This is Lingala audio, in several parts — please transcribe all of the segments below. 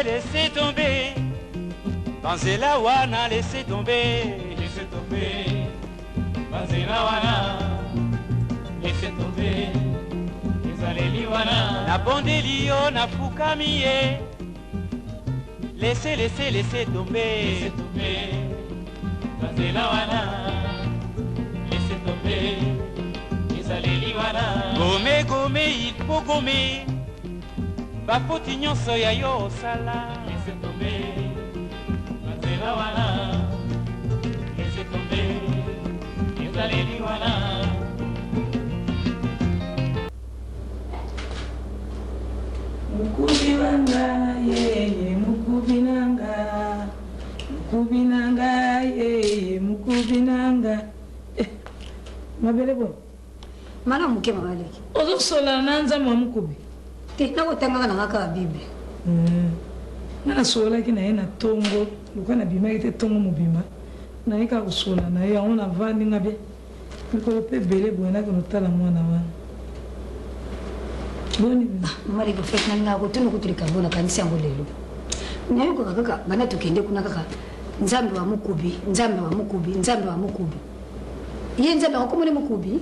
laissez tomber. Banzela wana, laissez tomber. Laissez tomber. Banzela wana, laissez tomber. Ezaleli wana. Na bondeli yo na fukami ye. Laissez tomber. Laissez tomber. Banzela wana, laissez tomber. Ezaleli wana. Gome, il faut gommer. Bafoti nyonso ya yo osala. Laissez tomber. Banzela wana, laissez tomber. Ezaleli wana. Mukubi wanga yeye mukubi nanga yeye mukubi nanga mabele bo mana muke mabaleki ozo sola nanza mwa mukubi te nako tanga na ngaka bibi na sola kina ena tongo lukana bima ite tongo mubima na ika kusola na ya ona vandi ngabe ko pe bele bo na ko tala mwana wana boni mali ko fekna ngako tunu kutulika bona kanisa yango lelo nayo ko kaka bana tukende kuna kaka nzambe wa mukubi ye nzambe wa komune mukubi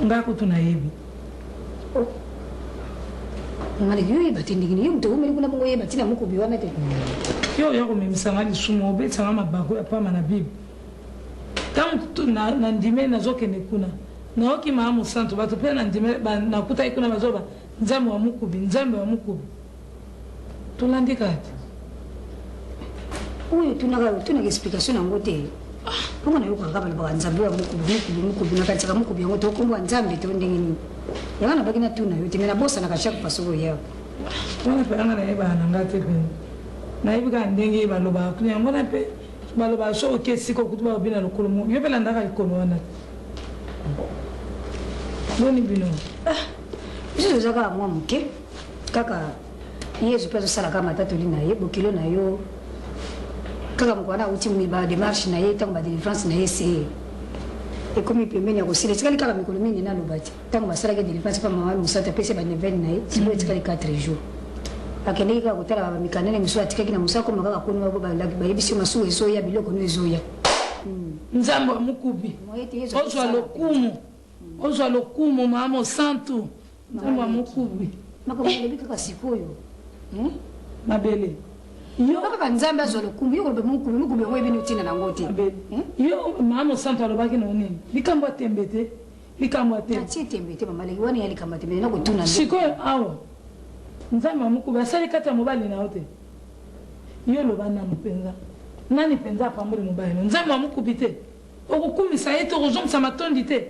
ngako tunayebi mali yo batindingini yo mtu umeli kuna mungu ye batina mukubi wana te yo yako memsanga lisumo obetsanga mabako ya pama na bibi tangu na ndime na zokende kuna na oki maamu santo bato pe na ndime nakuta ikuna bazoba nzambe wa mukubi tulandika ati uyo tunaka explication nango te pongo na yuko ngaba ba nzambe wa mukubi na katika mukubi yango to kombo nzambe to ndengini yana bakina tuna yo timena bosa na kashaku pasoko yao wana pe anga na eba na ngate pe na ibuka ndenge baloba kunya ngona pe baloba so okesi ko kutuba bina lokolo mo yo pe landaka ikono wana boni bino biso zaka mwa muke kaka yesu peso sala kama tatu lina ye bokilo na yo kaka mkwana uti mwiba demarche na ye tango ba délivrance na ye se ekomi pembeni ya kosila tikali kaka mikolo mingi na lobati tango basalaki délivrance pa mama musata pese ba neveni na ye sikoyo tikali 4 jours akendeki kaka kotala ba mikanene misu atikaki na musako makaka kono babo bayebisi masuwa ezoya biloko no ezoya nzambe wa mukubi ozwa lokumu mama santu nzambe wa mukubi makamelebi kaka sikoyo mabele yo kaka nzambe azwa lokumu yo kolobe mukubi yango ebini utina nango te yo mama santu alobaki na nini likambo atembe te atie tembe te mamaleki wana ya likambo atembe na kotuna sikoyo awa nzambe wa mukubi asali kati ya mobali na yo te yo loba nanu mpenza nani mpenza apamboli mobali no nzambe wa mukubi te okokumisa ye te okozongisa matondi te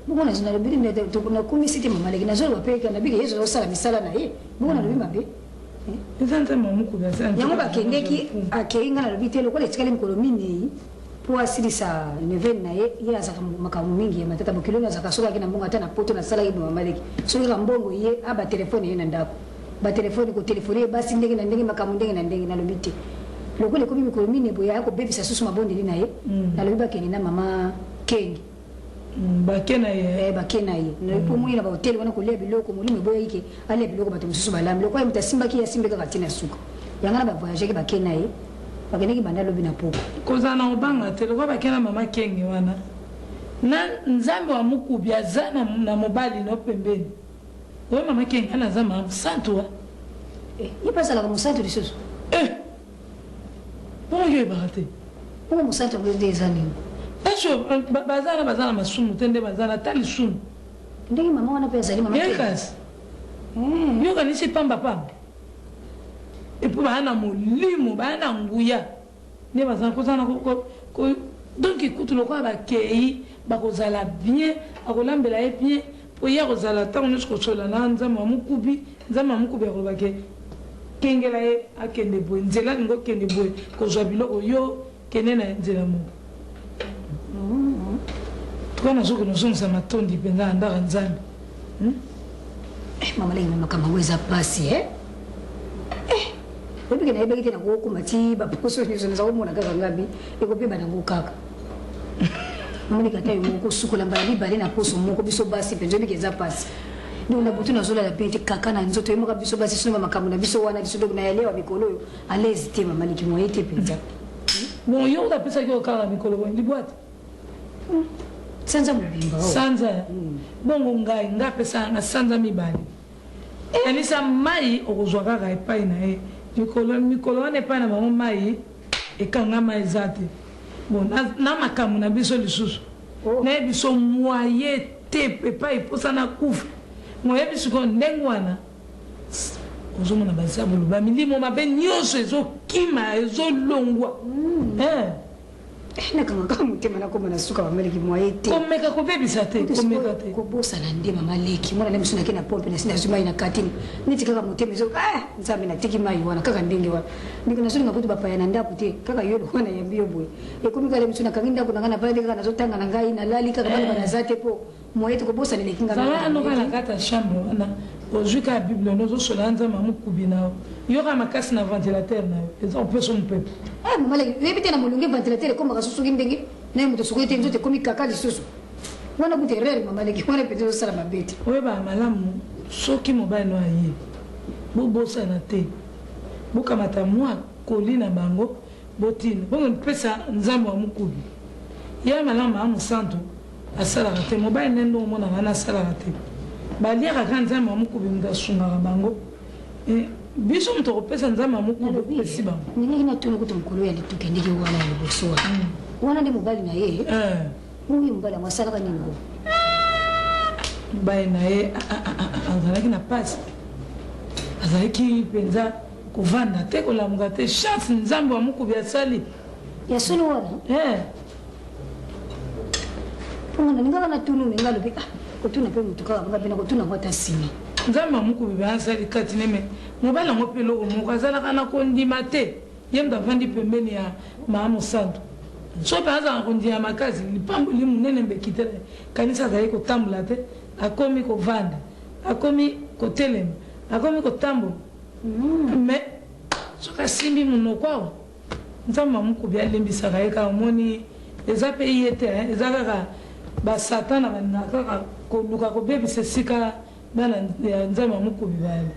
bukona zina lobiri ndete tokuna kumisi te mamaleki nazo lopeka na bige yezo osala misala na ye bukona lobi mabe eza nzambe wa mukubi asali yango bakendeki akeinga na lobi te lokola etikali mikolo minei po asilisa neveni na ye ye azaka makambo mingi ya matata bokilo na azaka soki akina mbongo ata na poto nasalaki mamaleki soki ka mbongo ye abatelefone ye na ndako batelefone kotelefone basi ndenge na ndenge makambo ndenge na ndenge nalobi te lokola ekomi mikolo minei boye akobebisa susu mabondeli na ye nalobi bakende na mama kengi bakena ye po moyina bahoteli wana kolia biloko molimo eboya ike alia biloko bato mosusu balambi lokola moto asimbaki asimbe kaka ntina suka yango na bavoyageki bakena ye bakendeki banda lobi na poko kozala na kobanga te lokola bakena mama kenge wana na nzambe wa mukubi aza na mobali no pembeni oyo mama kenge ana aza mama santu wa ye mpe azalaka mosantu lisusu mpongo yo ebaka te mpongo mosantu yango nde eza nini bazana masumu te nde bazana ata lisumu ndenge mama wana mpe azali mama yekasi yokanisi pambapamba epo baya na molimo baya na nguya nde bazana kozana donc ekutu lokola bakei bakozala bien akolambela ye bien po ye akozala ntango nyonso kosola na nzambe wa mukubi akolobake kengela ye akende boye nzela alingi okende boye kozwa biloko yo kende na nzela moko tuka nazoki nozongisa matondi mpenza na ndaka nzambe mama lengi makambo yango eza pasi oyebiki nayebaki te nakokoma ti baposo nyonso naza komona kaka ngabi ekopeba nango kaka moni kata yo moko sukola mbala libale na poso moko biso basi penzo bikeza pasi donc na butu na zola la pete kaka na nzoto yo moko biso basi sino makambo na biso wana biso donc na elewa mikolo yo alaise te mama liki moye te penza bon yo da pesa ko kala mikolo bo libwati sanza mubimba sanza bongo ngai ngapesa na sanza mibale kanisa mai okozwaka ka epai na ye mikolo wana epai na bango mai ekangama eza te bon na makambo na biso lisusu nayebi so moye te epai mposa na kufa moyebi sikoyo ndenge wana ozomona bazabolo bamilimo mabe nyonso ezokima ezolongwa nakangaka motema nakoma na suka bamaleki moye te komeka kobebisa te komeka te kobosana nde mama leki mwana na biso nake na pompe na sina zumai na katini neti kaka motema ezo nzambe natiki mai wana kaka ndenge wana ndenge nazolinga kutu bapaya na ndako te kaka yo wana yambi yo boye ekomi kala biso nakangi ndako na ngai na pala kaka nazotanga na ngai nalali kaka bana banaza te po moye te kobosana eleki ngai zala anoka na kati ya chambre wana ozwi kaka bible nozosola nzambe amokubi na yo yoka makasi na ventilateur na yo eza opeso mopepe mama leki oyebi te na molunge ventilateur ekomaka sosoki ndenge naye moto sokoki te nzoto ekomi kaka lisusu wana kuta erreur mama leki wana pete ozosala mabe te oyeba malamu soki mobali no aye bobosana te bokamata mwa koli na bango botina bongo mpesa nzambe wa mokubi ya malamu amosantu asalaka te mobali nde nde omonaka na asalaka te baliaka ka nzambe wa mokubi moto asungaka bango biso moto akopesa nzambe wa mokubi opesi bango ndenge natuna kuta mokolo ya lituke ndenge wana ya liboso wana nde mobali na ye oyo mobali yango asalaka nini bo mobali na ye azalaki na pasi azalaki mpenza kovanda te kolamuka te chance nzambe wa mokubi asali ya solo wana wana ningaka natunu ninga lobi kotuna mpe motu kaka banga pena kotuna ngo ata nsima nzambe wa mokubi basali kati neme mobali yango mpe eloko moko azalaka na kondima te ye moto avandi pembeni ya maa mosantu so mpe azalaka kondima makasi lipamboli monene mbeki te kanisa azali kotambola te akomi kovanda akomi kotelema akomi kotambola me soki asimbi monoko awa nzambe wa mokubi alembisaka ye kaka omoni eza mpe ye te eza kaka basatana balingaka kaka koluka kobebisa esika bana ya nzambe wa mokubi bale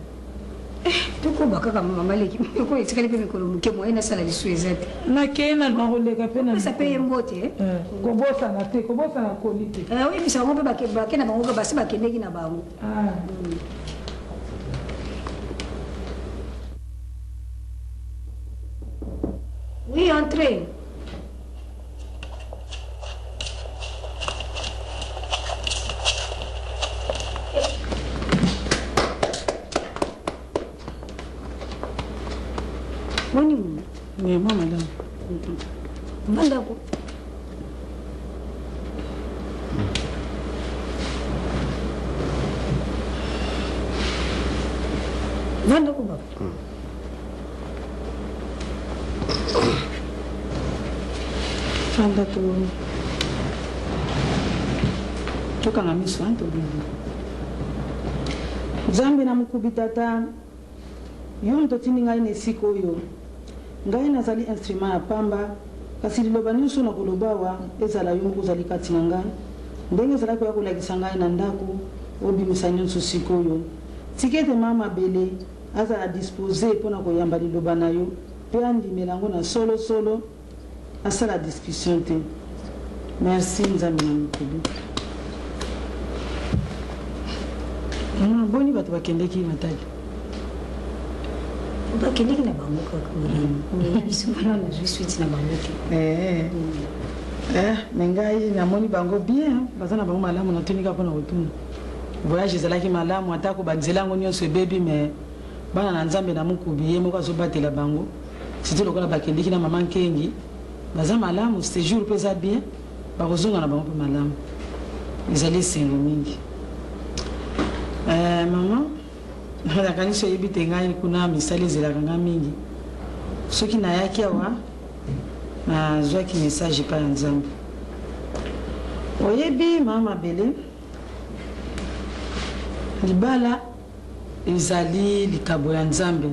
tokoba kaka mama leki oko etikali mpe mikolo moke moye nasala lisu eza te nakei na nakoleka mpe napesa mpe ye mbo te kobosana te kobosana koli te oyebisa bango mpe bake na bango basi bakendeki na bango oui entrez Boni mu? Oui, moi madame. Mandako. Mandako ba. Fanda to. Toka na miso anto bibi. Zambi na mokubi tata. Yo mtotini ngai ne siko yo. Ngai nazali instrument ya pamba kasi liloba nyonso na kolobawa ezala yo moko ozali kati na ngai ndenge ezalaki ya kolakisa ngai na ndako obimisa nyonso sikoyo tika ete mama Mabele azala dispose mpona koyamba liloba na yo mpe andimela yango na solosolo asala discussion te. Merci nzambe na mokubi. Boni bato bakendeki mataki bakendeki na bango kaka bisumana na jisuiti na bango te mengai namoni bango bien baza na bango malamu natonika mpona kotuna voyage ezalaki malamu atako banzela yango nyonso ebebi me bana na nzambe na mokubi ye moko azobatela bango siti lokola bakendeki na mama Nkengi baza malamu séjour mpe eza bien bakozonga na bango mpe malamu ezali esengo mingi. Mama nakanisi oyebi te ngai kuna misala ezelaka nga mingi soki nayaki awa nazwaki message epai ya nzambe. Oyebi mama Mabele libala ezali likabo ya nzambe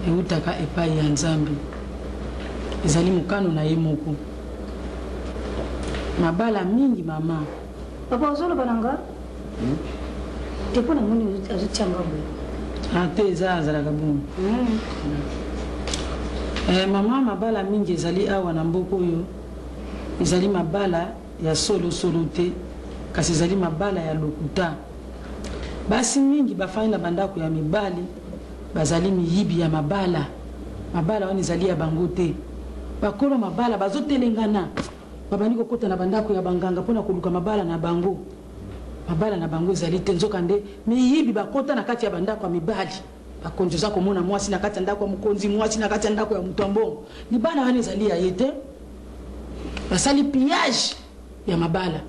eutaka epai ya nzambe ezali mokano na ye moko Mabala mingi mama. Papa ozolo bananga? Tepo na moni azotianga boye. Ate za kabu. Mama mabala mingi ezali awa na mboko yo. Ezali mabala ya solo te. Kasi ezali mabala ya lokuta. Basi mingi bafai na bandako ya mibali. Bazali miyibi ya mabala. Mabala wana ezali ya bango te. Bakolo mabala bazotelengana. Babani kokota na bandako ya banganga pona koluka mabala na bango. Mabala na bango ezali te nzokande miyibi bakota na kati ya bandako ya mibali. Bakonjoza komona mwasi na kati ya ndako ya mukonzi, mwasi na kati ya ndako ya mutombo. Libala wana ezali ya yete. Basali pillage ya mabala.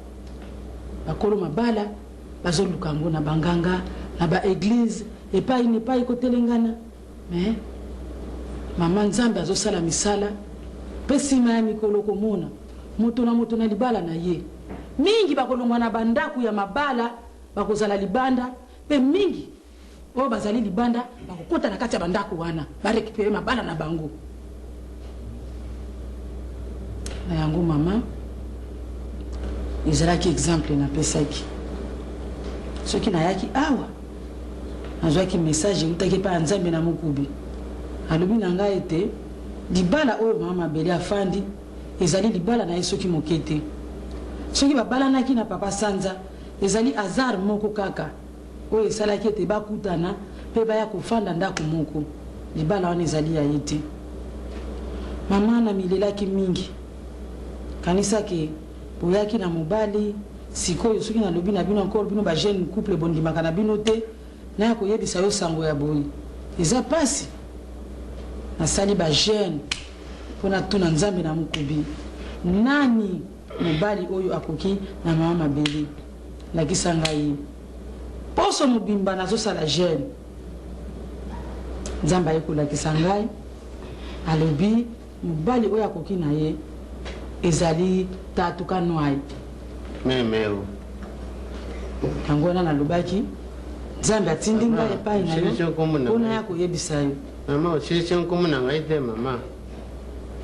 Bakolo mabala bazoluka ngo na banganga na ba église epai kotelengana. Mais mama Nzambe azosala misala pesima ya mikolo komona moto na libala na ye mingi bakolongwa na bandaku ya mabala bakozala libanda pe mingi o bazali libanda bakokota na kati ya bandaku wana barekipere mabala na bango na yango mama ezalaki exemple na pesaki soki nayaki awa nazwaki message utaki pa Nzambe na mokubi alobi na ngai ete libala oyo mama Mabele afandi ezali libala na yesoki mokete soki babalanaki na papa Sanza ezali hasard moko kaka oyo esalaki ete bakutana pe baya kofanda ndako moko libala wana ezali ya yete mama na milelaki mingi kanisa ke boyaki na mobali sikoyo soki nalobi na bino encore bino ba jeune couple bondimaka na bino te na ya koyebisa yo sango ya boyi eza pasi nasali ba jeune pona tuna Nzambe na mokubi nani mobali oyo akoki na mama Mabele lakisa ngai poso mobimba nazosala jeune Nzambe ayekolakisa ngai alobi mobali oyo akoki na ye ezali tatuka nwai memeo yango wana nalobaki Nzambe atindi ngai epai na yo pona ya koyebisa yo mama osisi nkumu na ngai te mama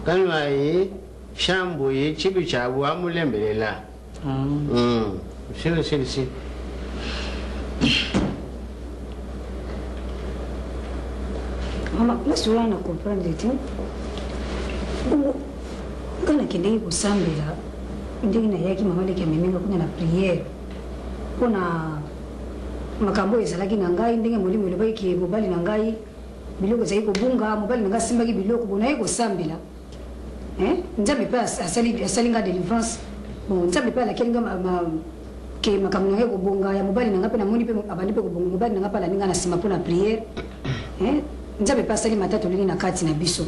kanwai shambu ye chibi chabu amulembelela si Mama, laisse moi comprendre tu. Kana kende kusambira ndenge na yaki mama leke memenga kuna na prière. Kuna makambo ezalaki na ngai ndenge molimo elobaki mobali na ngai biloko zai kobunga mobali na ngai simbaki biloko bona yeko sambila. Nzambe pa asali nga délivrance. Bon nzambe pa la kelinga ke makambo na yeko bonga ya mobali na ngai pe na moni pe abandi pe kobonga mobali na ngai pa la ninga na sima pona prière. Nzambe pa asali matatu lini na kati na biso.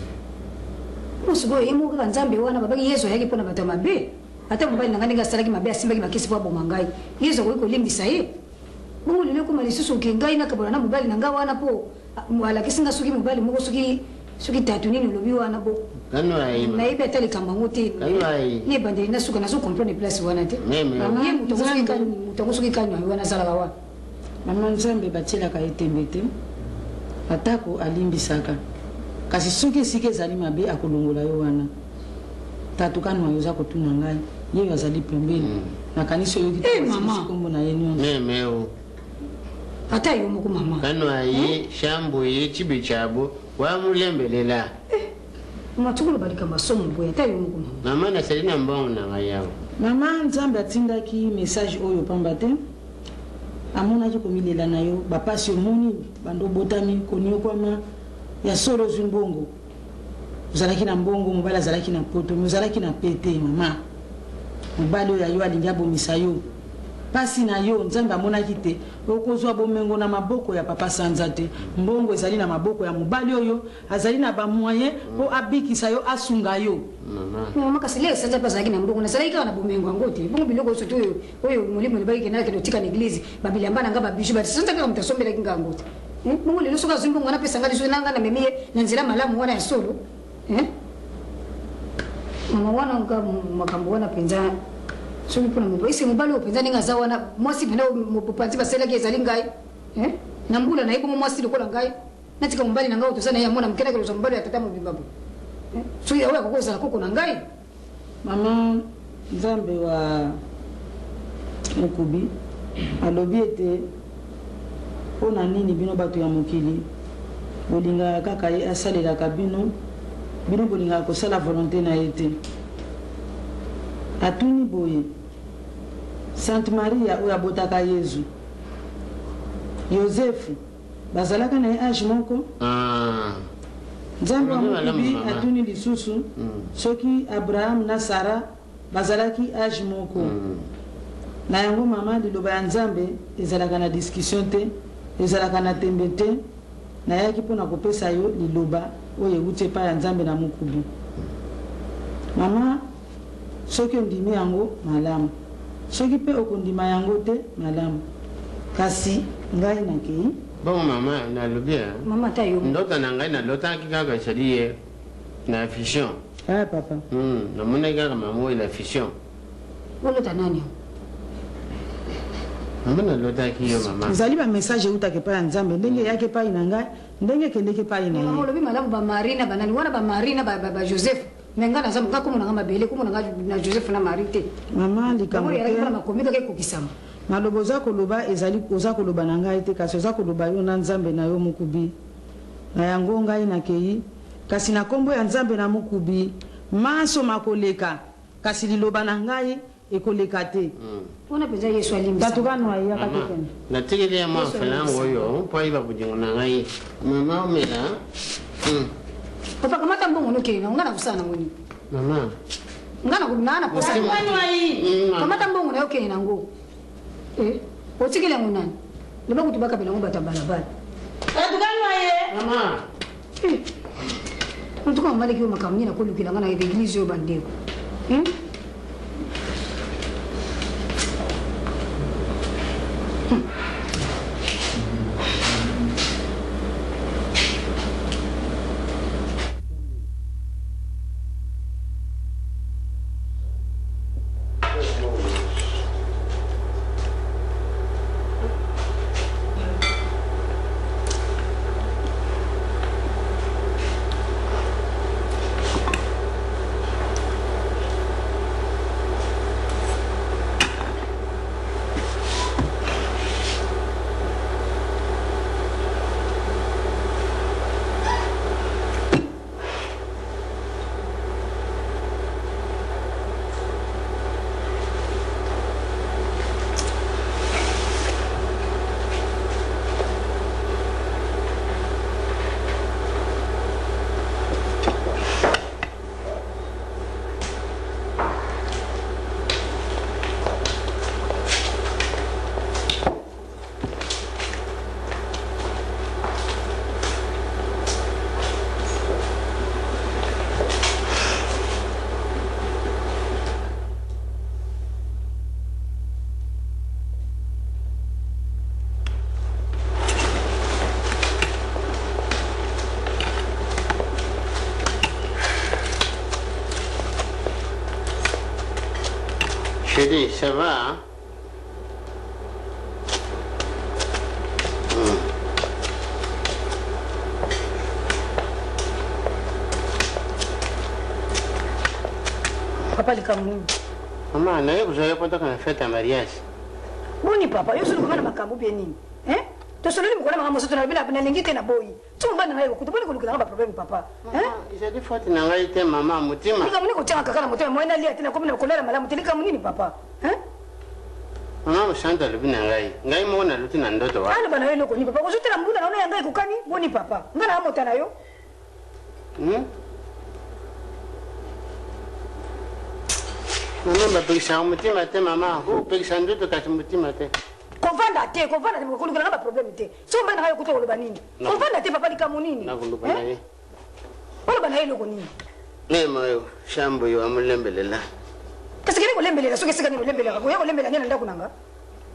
Musugo imo ka Nzambe wana babaki Yesu yaki pona bato mabe. Ata mobali na ngai nga salaki mabe asimbaki bakisi po bonga ngai. Yesu ko limbisa ye. Bongo lele ko malisusu ke ngai na kabona na mobali na ngai wana po wala kisinga suki mobali moko suki tatu nini lobi wana po. Kanwai Na ibe tali kamba ngote. Kanwai Ye bande na suka na so comprendre place wana te. Ye mutongo suki kanyo wana sala bawa. Mama Nzambe batila ka etembete. Atako alimbisaka. Kasi soki sike ezali mabe akolongola yo wana. Tatuka no yoza kotuna ngai. Ye azali pembeni. Na kanisa yo kombo na ye nyo. memeo Ata yo moko mama. kanwai shambu ye chibi chabu wamulembelela Matukulu balika masomo boya ata yo moko mama. mama na selina mbongo na ngai yao Mama Nzambe atindaki message oyo pamba te. Amonaki komilela na yo bapasi omoni bando botami konyo kwama ya solo zumbongo. Uzalaki na mbongo mobala zalaki na poto, muzalaki na pete mama. Mobali oyo ayo alingi abomisa yo. Pasi na yo Nzambe amonaki te okozwa bomengo na maboko ya papa Sanza te. Mbongo ezali na maboko ya mobali oyo azali na ba moyen po abikisa yo asunga yo. mama Kasi leo sasa pasa yake na mbongo na sala ika na bumengo ngote. Bongo biloko soto oyo mulimo libaki na kino tika na eglise babili ambana ngaba bishu bati sasa kama mtasombela kinga ngote. Bongo lelo soka zumbongo na pesa ngali nanga na memie na nzira malamu wana ya solo. Mama wana makambo wana penza soki pona mbo isi mobali openza ninga za wana mwasi pena mopanzi basela ke ezali ngai na mbula na ibo mwasi lokola ngai natika mobali na ngai otosana ya mwana mkena ke mobali ya tata mobimba bo so ya wa kokoza koko na ngai Mama nzambe wa mokubi alobi ete mpona nini bino bato ya mokili bolingaka kaka ye asalelaka bino bolingaka kosala volonté na ye te. Atuni boye Sainte Maria oyo abotaka Yezu, Yosefu bazalaka na ye age moko. Nzambe wa mokubi atuni lisusu soki Abraham na Sara bazalaki age moko. Na yango mama liloba ya Nzambe ezalaka na discussion te, ezalaka na tembe te, na yaki mpona kopesa yo liloba oyo euti epai ya Nzambe na mokubi. Mama soki ondimi yango malamu, soki mpe okondima yango te malamu, kasi ngai nakei. Bon mama nalobi mama ta yo ndoto na ngai nalotaki kaka esali ye na fission. Papa namonaki kaka mama oyo na fission. olota nani? Mama nalotaki yo mama. ezali bamessage eutaka epai ya Nzambe ndenge eyaki epai na ngai ndenge ekendeki epai na ye. olobi malamu bamari na banani wana bamari na bajoseph menga naza nga komona nga mabele komona nga na joseph na mari te. Mama likambo te makomi kaka ekokisama maloba oza koloba ezali oza koloba na ngai te, kasi oza koloba yo na Nzambe na yo mokubi. Na yango ngai nakei, kasi na kombo ya Nzambe na mokubi maso makoleka, kasi liloba na ngai ekoleka te. wana penza Yesu alimisa bato kanwa ya kakekende natikeli ya mwa falango oyo mpo ayiba budingo na ngai mama omela. papa kamata mbongo nokena nga na kusana ngoni mama ngana kunana posa kanwa yi kamata mbongo na yokena ngo otikele ngunani leba kutubaka pela ngo batambala bala kanwa ye mama ntuko maliki makamni na kulukila ngana eglise yo bandeko Chérie, ça va? Papa likamuni. Maman, naye kuzoea kwenda kana fête ya mariage. Boni papa, yo sulu kumana makambo bien nini? Tosoleli mukona mama mosoto na bila lingi te na boyi. Tumbana nayo kutu boni kulukila ba problème papa. Izadi faute na ngai te mama mutima. Likamuni ko tanga kakana mutima mwana lia tena komina kolera malamu likamuni papa. Mama mshanta lubi na ngai mo na luti na ndoto wa. Ana bana yo loko ni papa, kozotela mbunda naona yangai kukani boni papa. Ngana amota nayo. Mama bapekisa mutima te mama, ho pekisa ndoto kasi mutima te. Kovanda te kulukila ba problème te. So mbana hayo kuto loba nini? Kovanda te papa likamunini. Na kuluba naye. Wala bana yo loko nini? Moyo shambo yo amulembelela. Kasi kile kolembelela soke sika ni kolembelela ko yako lembela nyana ndaku nanga.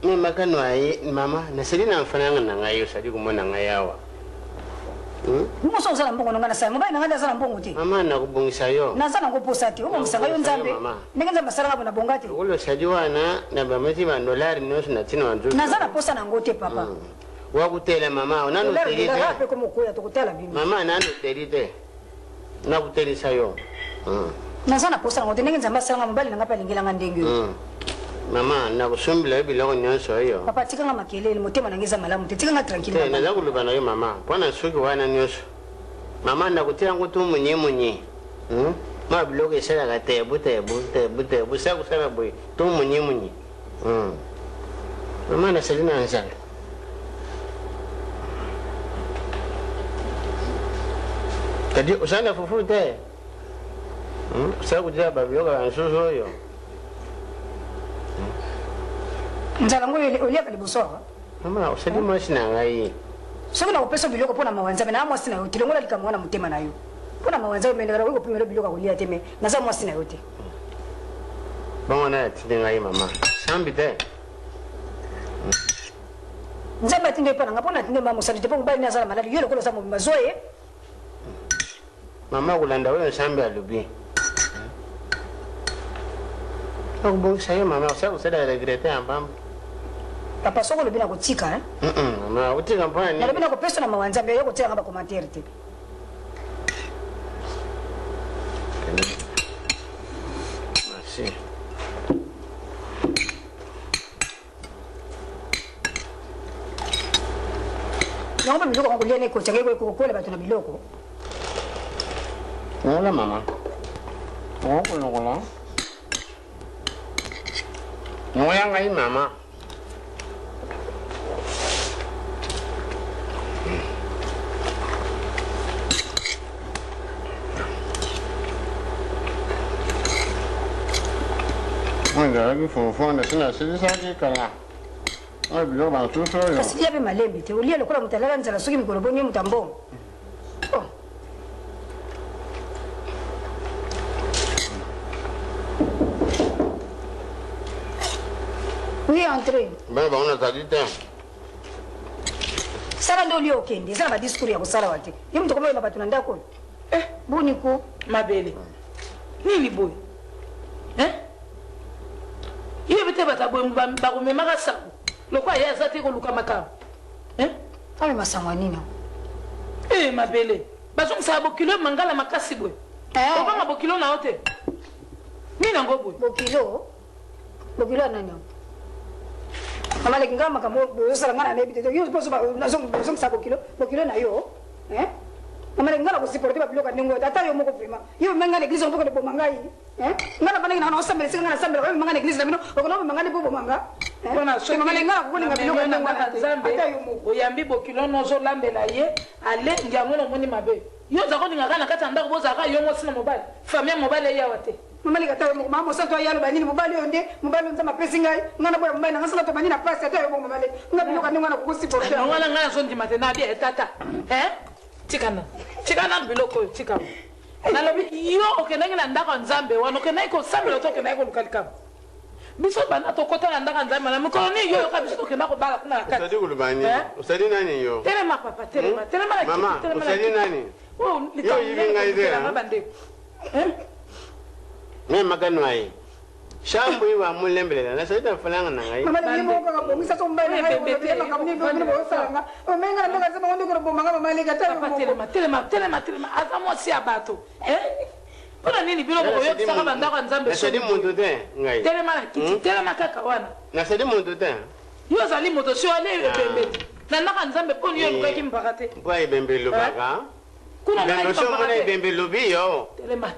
Makano ayi mama na selina mfananga na ngai yo sadi kumona ngai awa. Muso usala mbongo ngana sa mbaye ngana sala mbongo te. Mama na kubongisa yo. Na sana ngoposa te. Ubo musanga yo nzambe. Nengenza masala ngabo na bongati. Ulo sadi wana na bamati ba dollar noso na tina wanzu. Na sana posa na ngote papa. Wakutela mama onano terite. Rape ko mukoya to kutela bimi. Mama nano terite. Na kutelisa yo. naza na posa nango te ndenge nzambe asalanga mobali nanga mpe alingelanga ndenge oyo mama nakosumbila biloko nyonso oyo papa tikanga makelele motema nange eza malamu te tikanga tranquille naza koloba na yo mama mpona soki wana nyonso mama nakutilango tu munyimunyi ma biloko esalaka tebu sa kosala boye tu munyimunyi mama nasali na nzala kadi osala fufu te osala kotia babiloko ya nsusu oyo nzala ngo oliaka liboso awa mama osali mwasi na ngai soki nakopesa biloko mpo na mawa nzambe naa mwasi na yo te longola likambo wana motema na yo mpo na mawa nzambe mendekala okopimela biloko akolia te me naza mwasi na yo te bongo na yatindi ngai mama sambi te nzambe atindi epa nanga mpo na atindi ma mosali te mpo mobali ne aza na maladi yo lokola oza mobimba zo ye mama kolanda oyo nsambe alobi akobongisa ye mama osala kosala regrete ya mbamba papa soko olobi na kotika mama kotika mpona nini nalobi na kopesa na mawa nzambe yo kotielanga bacommentaire te merci yango mpe biloko kolia na ekotiaka ekokokola bato na biloko ngola mama okolokola ngoya ngai mama ezalaki fofonde sinasilisaki kala oyo biloko basusu oyo kasi lia mpe malembe te olia lokola moto alala nzala soki mikolo boni ye moto ambongo oui entre bana bango nazali te sala nde olia okende eza na badiscours ya kosala wa te ye moto komoyeba bato na ndako oyo boni ko mabele nini boye ye bete bata boye bakomemaka sango lokwa ye aza te koluka makambo amema sango nini mabele bazongisaka bokilo mangala makasi boye obanga bokilo na yo te nini yango boye bokilo ya nani amaleki nga makambo bozosala nga na nayebi te yo nazongisa bokilo na yo amaleki nga na kosiporte babiloko ya ndenge oyo ata yo moko vraimen yo omenga na eglise ompoka neboma ngai nga na bandaki nanga naosambela esika nga nasambela oyo memanga na eglise na bino okona omemanga nde mpo bomanga amaleki nga na kokolinga biloko ya ndenge wana te ata yo moko oyambi bokilo nozolambela ye ale ndiango nomoni mabe yo oza kolingaka na kati ya ndako bozalaka yo mosi na mobali famille ya mobali eyawa te mamaleki ata yo moko mama mosantu ayaloba nini mobali oyo nde mobali oyo nzambe apesi ngai nga na boya mobali nanga sala tobandi na pasi ata yo moko mamaleki nga biloko ya ndenge wana kokosiporte wana ngai nazondima te nabia etata tikana biloko oyo tikama nalobi yo okendaki na ndako ya nzambe wana okendaki kosambela to okendaki koluka likambo biso banda tokota na ndako ya nzambe na mikolo nini yo yoka biso tokenda kobala kuna na kati osali kolobani osali nani yo telema papa telema mama osali nani yo yibi ngai te bandeko me makano aye shambo iwa mulembelela nasali tafalanga na ngai mamaleki moko kabongisa so mobali ngai kolobile makambo nini bino bosalanga omenga na ndako ya nzambe ondeko bomanga mamaleki ata yo moko telema aza mwasi ya bato mpona nini biloko koyokisaka bandako ya nzambe nasali muntu te ngai telema na kiti telema kaka wana nasali muntu te yo ozali moto si ale ebembe te na ndako ya nzambe mponi yo elukaki mpaka te mpo ebembe lobaka kuna mona ebembe lobi yo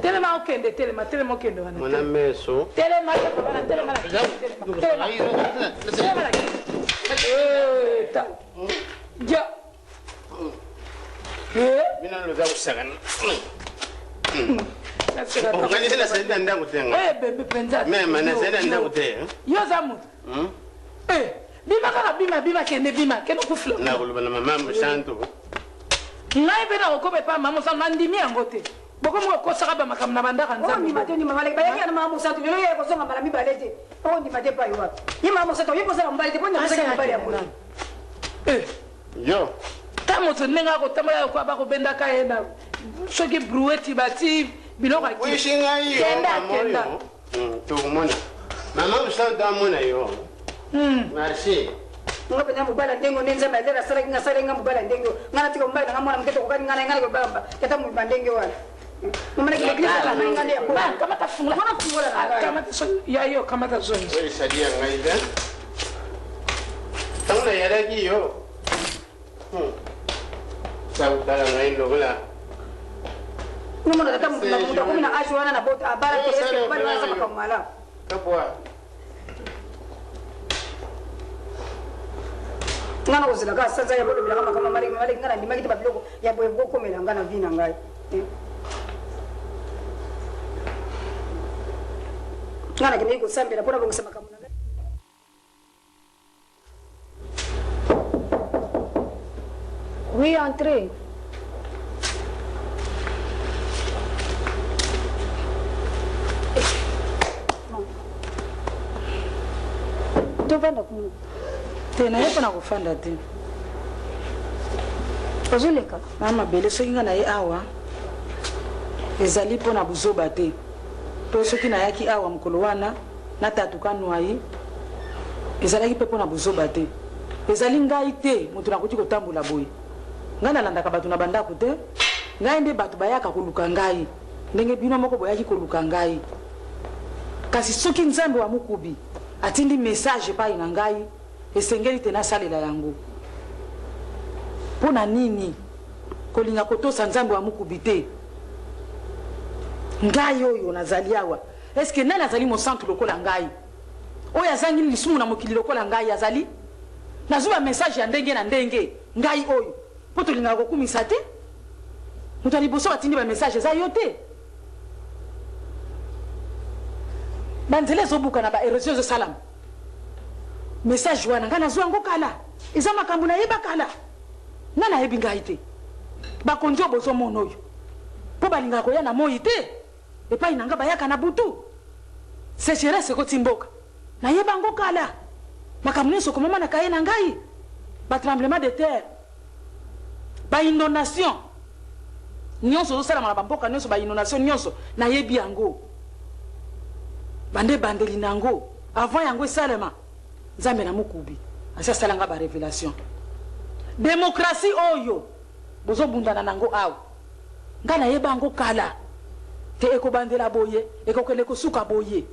telema okende telema okende wana mona meso telema wana telema na ja mina loza kusakana ngani nasali na ndako te ngai bembe penza mema nasali na ndako te yo za moto bima kaka bima kende kufula nakoloba na mama mosantu ngai mpe nakokoba epa mama mosantu nandimi yango te bokomi kokosaka bamakambo na bandaka ondima te ondima maleki bayaki yana mama mosantu lelo ye kozonga mbala mibale te ondima te pai wapi ye mama mosantu oye kozala mobali te mpo nyamosaki mobali ya mona yo ta moto ndenge akotambola yokoa bakobendaka ye na soki broueti bati biloko wishi ngai yo kenda tokomona mama mosantu amona yo merci nga pena mobala ndenge nde nzambe alera asalaki nga asalenga mobala ndenge nga natika mobali nanga mwana moke tokokani nga na nga na kobamba kata mobimba ndenge wana Mama ki l'église ka na ngale ko. Ba kamata fungula. Mwana fungula. Kamata so ya yo kamata zo. Wewe sadia ngaida. Tangna yaraki yo. Sabu kala ngaindo bala. Mama na tamu na kumina ashwana na bota abara ke eske bali na saka kamala. Kapwa. Ngana uzila ka sanza ya bodo bila kama mali ngana ndima kiti babiloko ya boye boko mela ngana vina ngai. Ngana kini ko sambira pona bongo sema kamuna. Oui, entrez. Tovanda kumu. Tena yepo na kufanda te. Ozoleka. Mama bele soki nga na ye awa. Ezali pona buzoba te. To soki na yaki awa mukolo wana na tatuka nwai. Ezalaki pe pona buzoba te. Ezali ngai te mutu nakuti kotambola boye. Nga nalandaka bato na bandako te. Ngai nde bato bayaka koluka ngai. Ndenge bino moko boyaki koluka ngai. Kasi soki nzambe wa mukubi atindi message pa ina ngai esengeli te nasalela yango. Pona nini kolinga kotosa nzambe wa mukubi te? Ngai oyo nazali awa. Eske nani azali mo centre lokola ngai? Oyo azangi lisumu na mokili lokola ngai azali? Nazuba message ya ndenge na ndenge ngai oyo. Po tolinga kokumisa te? Mutu aliboso atindi ba message za yo te. Banzele zobuka na ba erosion zo salam. Message wana ngana zo ngo kala. Eza makambo na yeba kala. Nana yebi ngai te. Ba konjo bozo mono yo. Po balinga ko ya na moyi te. E pa inanga bayaka na butu. Sécheresse ko timboka. Na yeba ngo kala. Makambo nso ko mama na kaye na ngai. Ba tremblement de terre. Ba inondation. Nyonso zo sala na mboka nyonso ba inondation nyonso na yebi yango. Bande bandeli nango avant yango salema nzambe na mukubi asa salanga ba révélation démocratie oyo bozo bundana nango aw ngana yeba ngo kala te eko bandela boye eko kele ko suka boye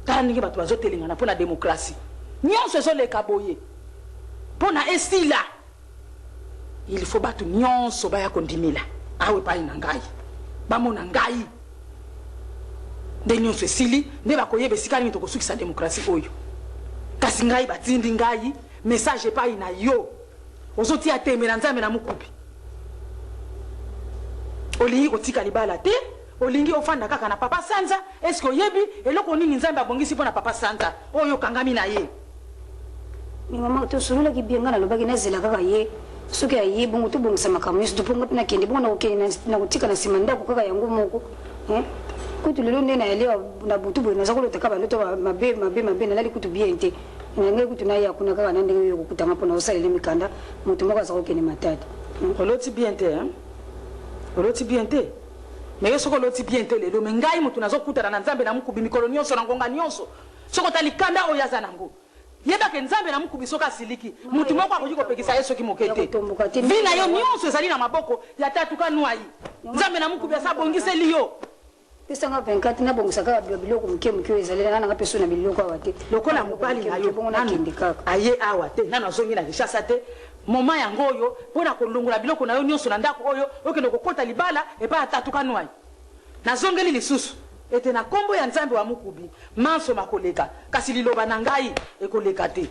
tani bato bazotelinga na pona démocratie nyonso zo leka boye pona estila il faut batu nyonso baya kondimila awe pa ina ngai bamona ngai Denyo sili ne bakoyebe sikali mitoko sukisa demokrasi oyo. Kasi ngai batindi ngai message pa ina yo. Ozoti atemela nzambe na mukubi. Olingi kotika libala te, olingi ofanda kaka na papa Sanza, eske oyebi eloko nini nzambe abongisi pona papa Sanza oyo kangami na ye. Mi mama to sunula ki bienga na lobaki na zela kaka ye. Suki ya ye bongo to bongo sama kamusi to ponga na kende bongo na okena na kutika na simanda ko kaka yango moko. Kutu lelo nena elewa na butu bwe naza kolota kaba loto mabe na lali kutu biente nanga kutu na ya kuna kaka nande yo kutanga pona osalele mikanda mutu moko aza kokene matata oloti biente oloti biente mais soko loti biente lelo mengai mutu nazo kutana na nzambe na mukubi mikolo nyonso na ngonga nyonso soko talikanda oyaza nango yeba ke nzambe na mukubi soka siliki mutu moko akoji kopekisa yeso ki mokete vina yo nyonso ezali na maboko ya tatu kanwai nzambe na mukubi asa bongise liyo pesa nga 24 na bongo saka biloko mke ezalela nanga peso na biloko awate lokola mobali na yo bongo na kindi kaka aye awate nana azongi na kishasa te moma yango oyo pona kolongola biloko na yo nyonso na ndako oyo okende kokota libala epa atatu kanwai nazongeli lisusu ete na kombo ya nzambe wa mukubi manso makoleka kasi liloba na ngai ekoleka te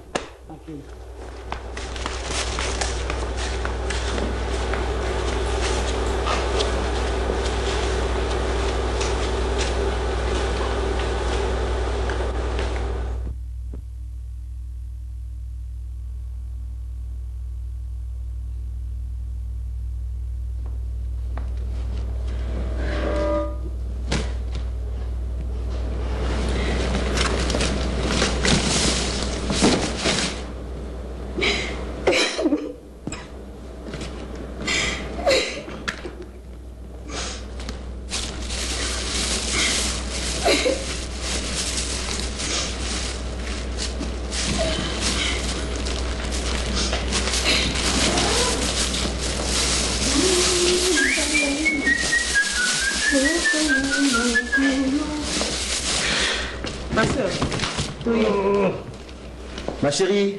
Ma chérie.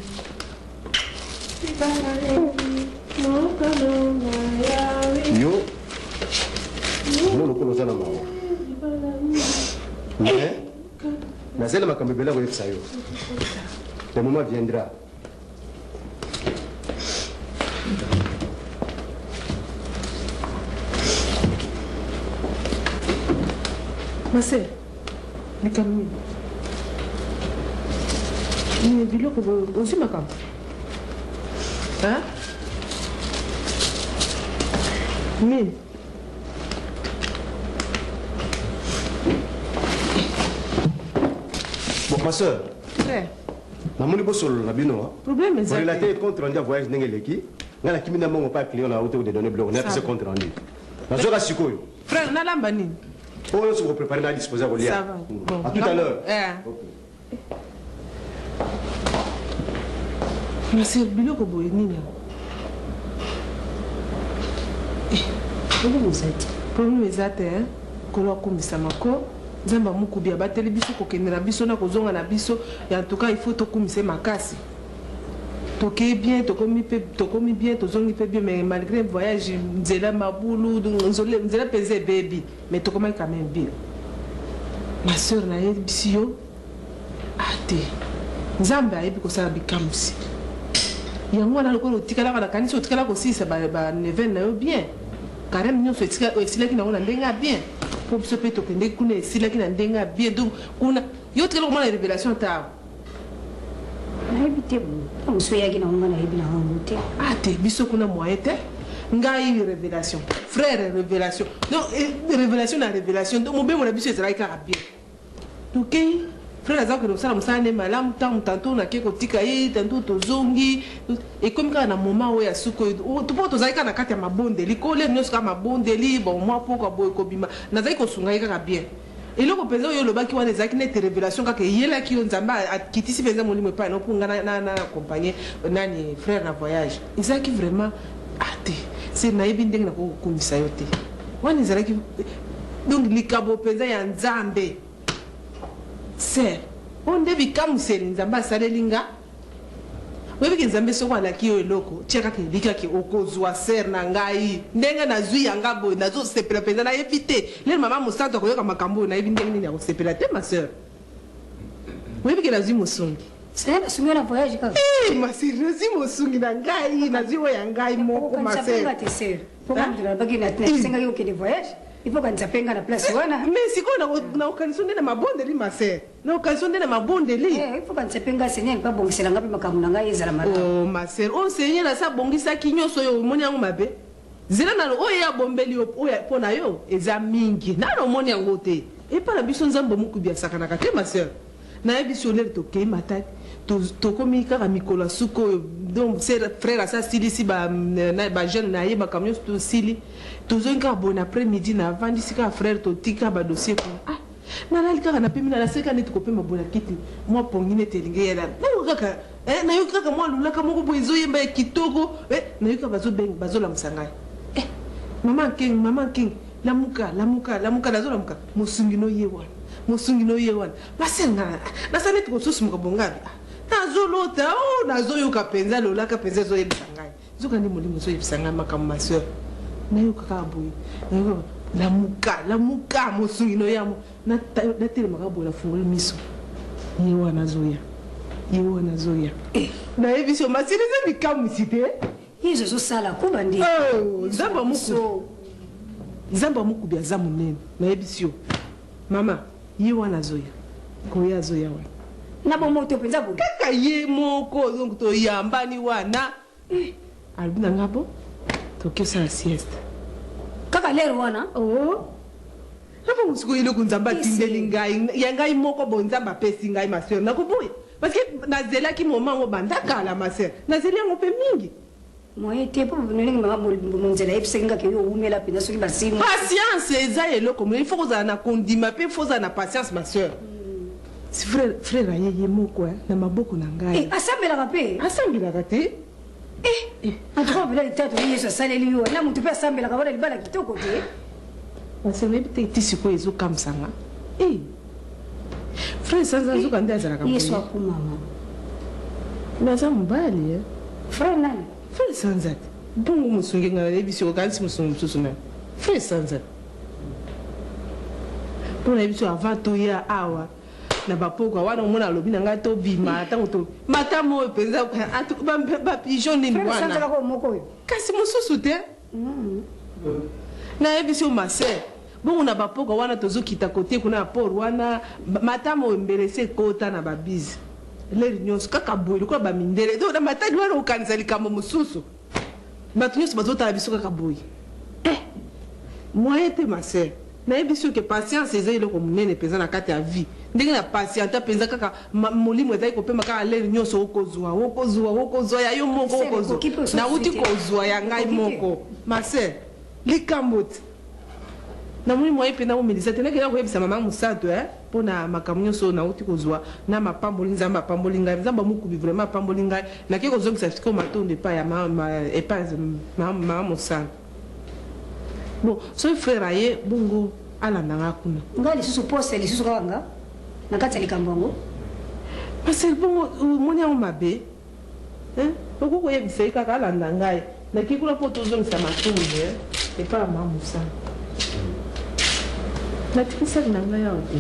Yo. Non, le colo sana maman. Mais, Nazela m'a comme belle avec ça yo. Le moment viendra. Ma sœur, les caméras. Mais bilo que vous aussi ma cam. Hein? Mais bon, ma soeur. frère, Maman est sur la bino. problème est Vous relatez compte rendu à voyage n'engeleki. Nga la kimina mongo pas client na hauteur de données bloc. On a fait ce compte rendu. Na zora sikoyo. frère, na lamba nini? Oh, on se va préparer à disposer au lien. Ça va. Bon. À tout à l'heure. Ma sœur, bilo que boye nini? Problème ezate hein. Kolo komisa mako. Nzamba mukubi abateli biso kokende na biso na kozonga na biso. Et en tout cas, il faut to komisa makasi. Toke bien, tokomi bien, tozongi pe bien, mais malgré le voyage, nzela mabulu, nzela pesé baby, mais tokoma quand même bien. Ma soeur na ye bisio ate. Nzamba ayebi kosala bikamusi. Yango na lokolo tikala kana kanisi otikala ko sisa ba neven na yo bien. Carême nyonso esilaki nango na ndenge bien. Po biso pe tokende kuna esilaki na ndenge bien. Donc kuna yo tikala komona révélation ta. nayebi te mosu eyaki na ngo nayebi na ngo te ate biso kuna moyen te ngai révélation frère révélation donc révélation na révélation donc mobembo na biso ezalaki kaka bien tokei frère azalaki kosala mosala nde malamu ntango tanto nake kotika ye tanto tozongi ekomi kaka na moment oyo ya suki oyo mpo tozalaki kaka na kati ya mabondeli kolemi nyonso kaka mabondeli bon mwa pokwa boye ekobima nazalaki kosunga ye kaka bien eloko mpenza oyo olobaki wana ezalaki nete révélation kaka eyelaki yo nzambe akitisi mpenza molimo epai no mpo nga na accompagne nani frère na voyage ezalaki vraiment ate se nayebi ndenge nakokomisa yo te wana ezalaki donc likabo mpenza ya nzambe ser oyo nde bikamuseli nzambe asaleli nga oyebiki nzambe soko alaki yo eloko tia kaka elikaki okozwa ser na ngai ndenge nazwi yanga boye nazosepela mpenza nayebi te lelo mama mosantu akoyoka makambo oyo nayebi ndenge nini akosepela te ma sœur oyebiki nazwi mosungi nasungi na voyage kaka masiri nazwi mosungi na ngai nazwi oyo ya ngai moko masenga te ser pokabaki nasengaki okende voyage il faut kanisa penga na place wana mais sikoyo na okaniso nde na mabondeli ma sœur na okaniso nde na mabondeli il faut kanisa penga seigneur mpa bongisela nga mpe makambo na ngai ezala malamu oh ma sœur o seigneur asa bongisaki nyonso oyo omoni yango mabe nzela nano oyo abombeli oyo mpo na yo eza mingi nano omoni yango te epa na biso nzambe mokubi asakanaka te ma sœur nayebi so lelo tokei mataki tokomi kaka mikolo ya suki oyo donc frère asa asilisi bajeune na ye makambo nyonso tosili tozongi kaka boye na après midi na avandisi kaka frère totika badossier kuna nalali kaka napemi naseka neti kopema boye na kiti mwa pongi neti elingi yela nayoki kaka mwa lulaka moko boye ezoyemba ya kitoko nayoki kaka bazolamusa ngai mama nking lamuka nazolamuka mosungi noye wana basenga nasala neti kososimuka bongabi nazolota nazoyoka mpenza lolaka mpenza ezoyebisa ngai zoka nde molimo ezoyebisa ngai makambo ma sœur nayoka kaka boye lamuka mosungi noyamo natelemaka boye nafungoli miso ye wana azoya nayebisi yo masini eza mikamwisi te yesu azosala kuba nde nzambe amokubi aza monene nayebisi yo mama ye wana azoya koya azoya wana na bomo to penza boye kaka ye moko donc toyambani wana alobi na nga bo tokesala sieste kaka lero wana apa mosiko eloko nzambe atindeli ngai ya ngai moko bo nzambe apesi ngai ma sœur nakoboya parce que nazelaki moma ngo bandakala ma sœur nazeli yango mpe mingi moye te mpo nolingi mama monzela yebisaki ngaki yo oumela mpenza soki basimo patience eza eloko mo il faut kozala na kondima mpe il faut kozala na patience ma sœur si frère aye ye moko na maboko na ngai asambelaka te antuka bila litatu yesu asaleli yo na motu mpe asambelaka wana libala kitoko te basi nayebi te ti sikoyo ezokamwisanga frère sanza azoka nde azalaka yesu akumama naza mobali frère nani frère sanzat bongo mosungi nga nayebi siko kanisi mosungi mosusu na frère sanzat mpo nayebi so avant toya awa na bapokwa wana omona alobi na ngai tobima ntango to matama oyo mpenza bapigeon nini wana kasi mosusu te nayebi so maser bongo na bapokwa wana tozokita kote kuna ya port wana matama oyo mbelese ekota na babize leri nyonso kaka boye lokola bamindele to na matadi wana okanisa likambo mosusu bato nyonso bazotala biso kaka boye moyen te maser nayebi soki patience eza eloko monene mpenza na kati ya vie ndenge na patiente mpenza kaka molimo ezali kopema kaka leri nyonso okozwa ya yo moko okozwa nauti kozwa ya ngai moko maser likambo te namoni moye mpenza omelisa te ndenge nakoyebisa mama mosato mpo na makambo nyonso nauti kozwa na mapamboli nzambe apamboli ngai nzambe amokubi vraiment apamboli ngai nake kozongisa siko matondo epai ya mama mosato bon soki frère aye bongo alanda nga kuna ngai lisusu pose lisusu kaka nga na kati ya likambo yango parce bongo omoni yango mabe okoki koyebisa ye kaka alanda ngai naki kuna mpo tozongisa matondo epai ya mama mosato natikisaki na ngai awa te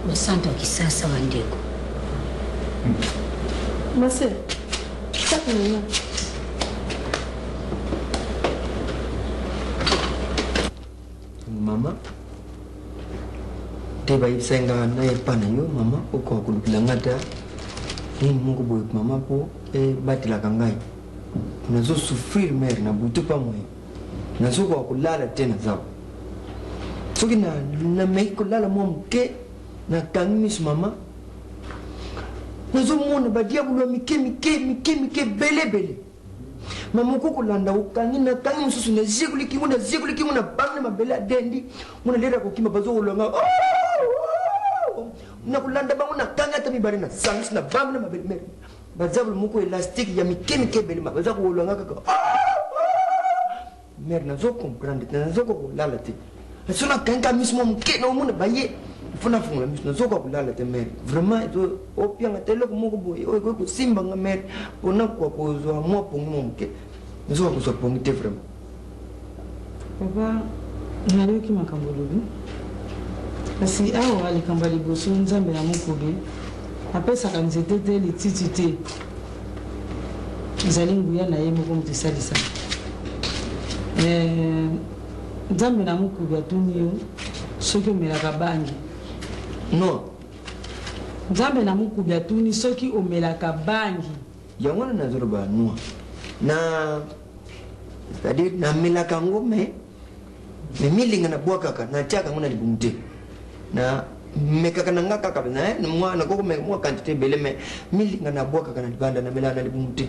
mosanto wa kisasa wa ndeko mase saki na ngai mama te bayebisanga na epa na yo mama okoka kolukila ta nini moko boye mama mpo ebatelaka ngai nazosouffrir mare na butu pa moye nazokoka kolala te na zao soki nameki kolala mwa moke nakangi miso mama nazomona badiabolo ya mike belebele mama oko kolanda okangi nakangi mosusu nazekulikingo na bangi na mabele adendi mona lera kokima bazokolanga nakolanda bango nakangi ata mibale na sangisi na bangi na mabele mere bazabolo moko elastike ya mike ebele baza kokolanga kaka mere nazokomprendre te nazokokolala te so nakangi miso mwa moke na omona baye fo nafungola miso nazokoka kolala te mere vraiment opianga te eloko moko boye oyo ekoki kosimbanga mere mpona koka kozwa mwa pongi mwa moke nazokoka kozwa pongi te vraiment papa nayoki makambo olobi kasi awa likambo ya liboso nzambe na mokobi apesaka nzete te lititi te ezali nguya na ye moko moto esalisaka nzambe na mokobi atuni yo soki omelaka bangi non nzambe na mokubi atuni soki omelaka bangi yango wana nazoloba noa na c'est-à-dire namelaka yango me milinga nabwakaka natiaka yango na libumu te na mekaka na nga kaka nakokomeka mwa quantité ebele me milinga nabwakaka na libanda namelaka na libumu te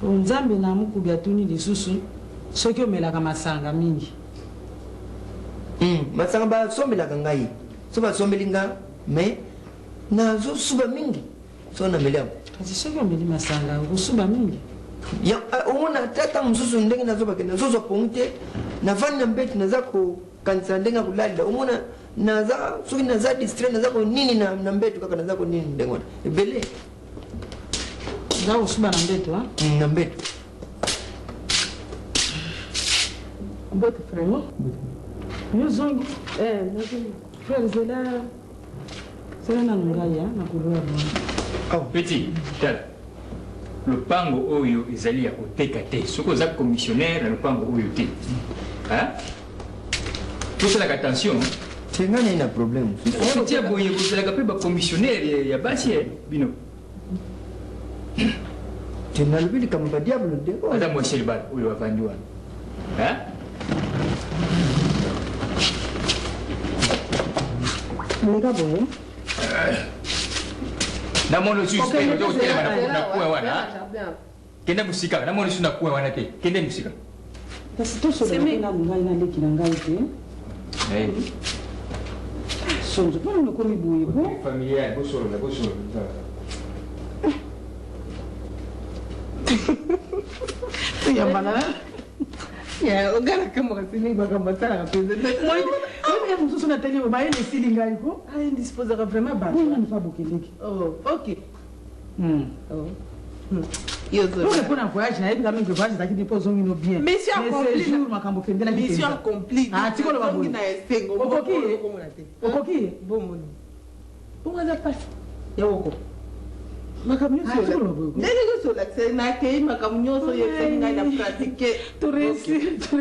nzambe na mokubi atuni lisusu soki omelaka masanga mingi masanga basombelaka ngai so basombeli nga me nazosuba mingi so nameli yango kasi soki omeli masanga okosuba mingi omona tata mosusu ndenge nazobake nazozwa pongi te navandi na mbeti naza kokanisa ndenge ya kolalila omona naza soki naza distrait naza konini na mbetu kaka naza konini ndenge wana ebele za kosuba na mbetu na mbetu bote vraiment yo zongi frère zela na ngai na kolwa bona petit tala lopango oyo ezali ya koteka te soki oza commissionnaire na lopango oyo te tosalaka attention te ngai nai na problème tia boye kozalaka mpe bacommissionnaire ya basi bino te nalobi likambo badiablo de ata mwasi libala oyo avandi wana leka boye namoni osusu otelema na kuwa wana kende mosika namoni osusu na kuwa wana te kende mosika kasi tosolana na ngai naleki na ngai te sonzo mpona nokomi boye bo familiar bosolola yambana ogalaka makasini makambo asalaka mpenza mosusu natali bayele esili ngai ko indisposaka vraiment bato fa bokeleki ok pour un voyage, il y a quand même que voyage qui dépose bien. Mission accomplie. Mission accomplie. Ah, tu vois le babou. Okoki. Bon, on a pas. Yoko. Makamyo sur le babou. Sur la scène, makamyo sur les scènes à pratiquer. Tu réussis sur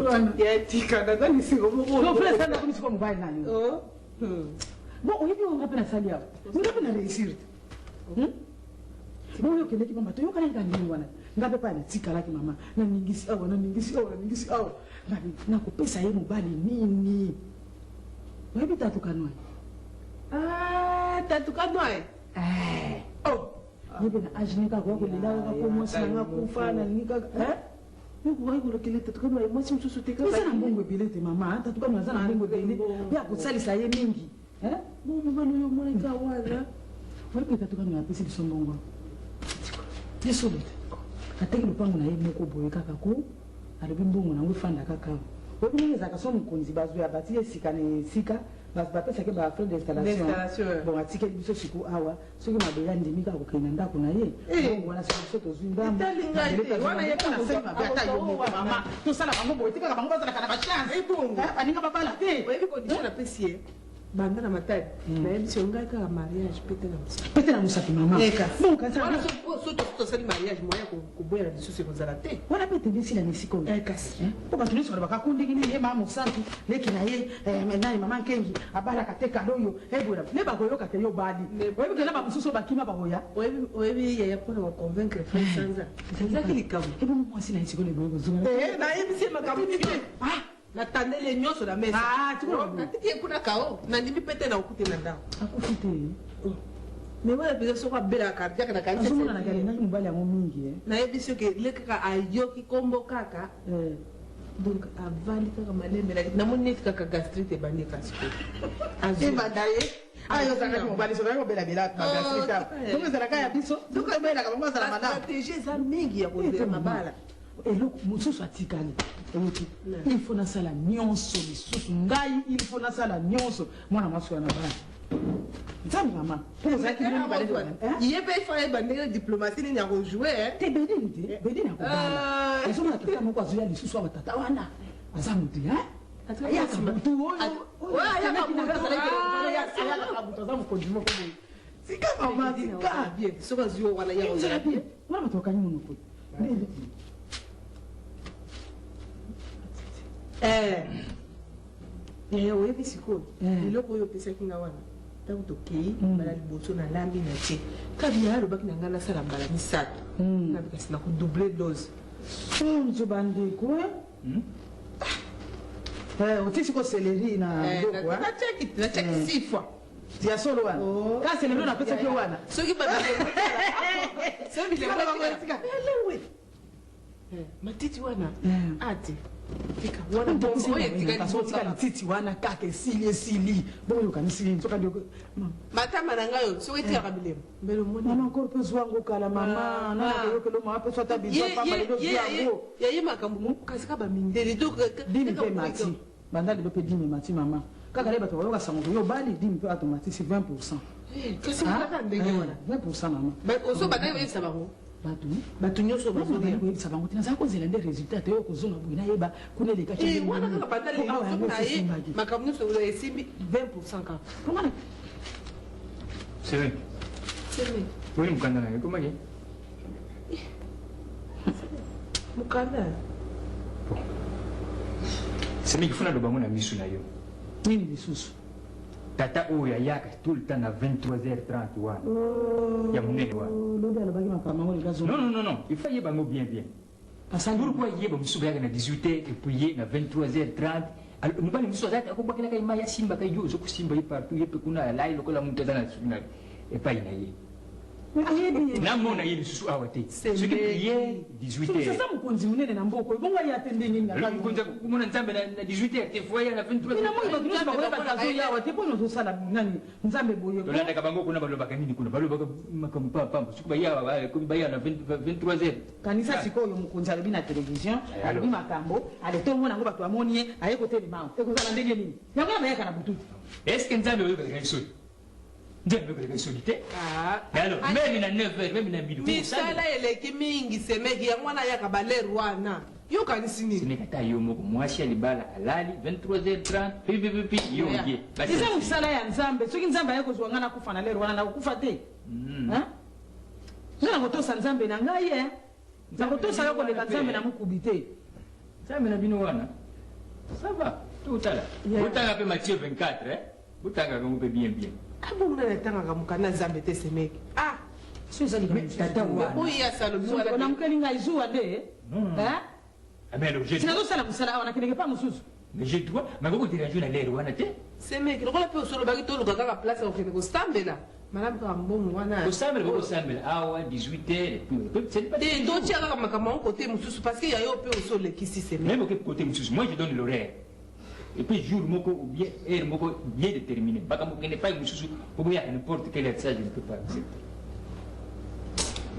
la. Il y a tika dans les secondes. Non, frère, ça n'a pas comme mobile là. Bon, on est on rappelle ça là. On va pas réussir. Bon, yo keleki mama to yo kana ngani wana. Ngabe pa na tika laki mama. Na ningisi awa, na ningisi awa, na ningisi awa. Ngabe na kupesa yeye mobali nini? Wewe tatukanwa. Ah, tatukanwa. Oh. Nibe na ajinika kwa kulela kwa mosi na kufa na nika. Yuko wai kulo kile tatukanwa mosi msusu teka. Sasa mbongo bilete mama, tatukanwa sana mbongo bilete. Ya kusalisa yeye mingi. Mungu bano yo mwana kawana. Wewe tatukanwa pesa bisongongo. Yesu bete. Ateki lupango na yeye moko boye kaka ko. Alobi mbongo na ngufanda kaka. Wewe unaweza kasoma mkonzi bazu ya batie sika ne sika. Bapesa ke ba frais d'installation. Bon atike biso siku awa. Soki mabeya ndimika ko kena ndako na ye. Bongo wana siku to zindamba. Wana ye kana sema bata yo mama. To sala bango boye tika bango bazala kana ba chance. Bongo. Aninga babala te. Wewe condition na pesie. Banda na matari. Na yeye si onga ka mariage pete na musa. Pete na musa mama. Bon kanza. Wana so sali mariage moya ko boya biso se kozala te. Wana pete bisi la nisiko. Kasi. Ko batulisi ba kakundi kini ye mama musantu leki na ye nani mama nkengi abala kateka loyo ebura. Ne ba koyo kate yo bali. Wewe kena ba mususo bakima ba hoya. Wewe yaya pona wa convaincre Sanza. Sanza kilikamu. Ebo mwasi na isiko le boyo zuma. Na yeye bisi makamu. Natandele nyonso na mesa. Tu vois. Natiki kuna kao. Na ndimi pete na ukute na ndao. Akufite. Mais voilà biso soko bela cardiaque na kanisa. Azumuna na kali nani mubali yango mingi Na yebiso ke lekaka ayoki kombo kaka. Donc avali kaka malembe na moni kaka gastrite bani kasiko. Azu bandaye. Ayo saka mubali so yango bela bela gastrite. Donc ezalaka ya biso. Donc bela kama mazala madam. Stratégie za mingi ya kozela mabala. eloko mosusu atikali eyoti il faut nasala nyonso lisusu ngai il faut nasala nyonso mwana mwasi wana bana nzambe mama ye mpe ifaa bandenge diplomatie nini ya kojouer te bedini te bedini akobala ezomona tata moko azoya lisusu awa tata wana aza motu ayaka motu oyo aza mokonzi moko boye sika mama sika soki azwi yo wana ya ozala bien wana bato bakangi monoko oyebi sikoyo eloko oyo opesaki nga wana ntango tokei mbala liboso nalambi na tie kabi ya alobaki na ngai nasala mbala misato nabi kasi na kodouble dose nzo bandeko otisi ko seleri na natiaki 6 fois ya solo wana ka seleri napesaki yo wana soki matiti wana ate tika wana bombo oyo titi wana kaka esili boyo kanisili nzoka ndio matama na ngayo soki etikaka bilemo mbelo moni mama encore pe zwango kala mama na yo kelo mama pe swata bizo papa le do yango yaye makambo kasi ka ba mindeli to dimi pe mati bandali do pe dimi mati mama kaka le bato yoka sango yo bali dimi pe automatique 20%. Kasi kaka ndenge wana 20% mama ba oso badai yesa bango batu nyonso bazoyebisa bango tina za kozela nde résultat te oyo kozonga boye nayeba kuna eleka wana kaka bandali naye makambo nyonso oyo esimbi 20% kaka Sérieux? Oui, mukanda naye komaki? mukanda semeki funa lobango na misu na yo nini lisusu tata oyo ayaka tout le temps na 23h30 wana ya monene wana lobi alobaki makambo yango leka zonga non il faut yeba bango bien pourquoi yeba mosusu bayaka na 18h et puis ye na 23h30 mobali mosusu azalaki akobwakelaka ye mai asimbaka ye ozokosimba ye partout ye mpe kuna alai lokola moto aza na epai na ye namona ye lisusu awa te soki priere 18h sasa mokonzi monene na mboka oyo bongo aya te ndenge nini mokonzi akomona nzambe na 18h te fois ye na 23h te mpono tosala nani nzambe boye tolandaka bango kuna balobaka nini kuna balobaka makambo pamba soki baya na 23h kanisa sikoyo mokonzi alobi na télévision alobi makambo alete omona yango bato bamoni ye aye kotelema ekozala ndenge nini yango ya bayaka na butu est ce que nzambe oyokaka biso nzambe koleka solitaire Ah. alors même na 9h même na midi misala eleki mingi semeki yango wana ayaka balere wana yokanisi nini sinekata yo moko mwasi ya libala alali 23h30 pipipipi yo ye eza mosala ya nzambe soki nzambe aye kozwa ngai nakufa na lere wana nakokufa te nga nakotosa nzambe na ngai ye nakotosa yo koleka nzambe na mokubi te nzambe na bino wana ça va totala botanga mpe Matthieu 24 botanga kango mpe bien bien abomuna natangaka mokanda nzambe te semeki ah so eza tata wana oyo asalobi namukeli ngai zuwa nde mais alors j'ai sinazosala mosala awa nakendeke pa mosusu mais j'ai droit makoko dérange na lere wana te semeki lokola mpe osolobaki toluka kaka place ya kokende kosambela malamu kaka mbongo wana kosambela kokosambela awa 18h te totia kaka makambo yango kote mosusu parce que yayo mpe osolekisi semeki même ok côté mosusu moi je donne l'horaire et puis jour moko ou bien heure moko bien déterminé makambo kende pa mosusu oboyaka n'importe quelle heure ça je ne peux pas accepter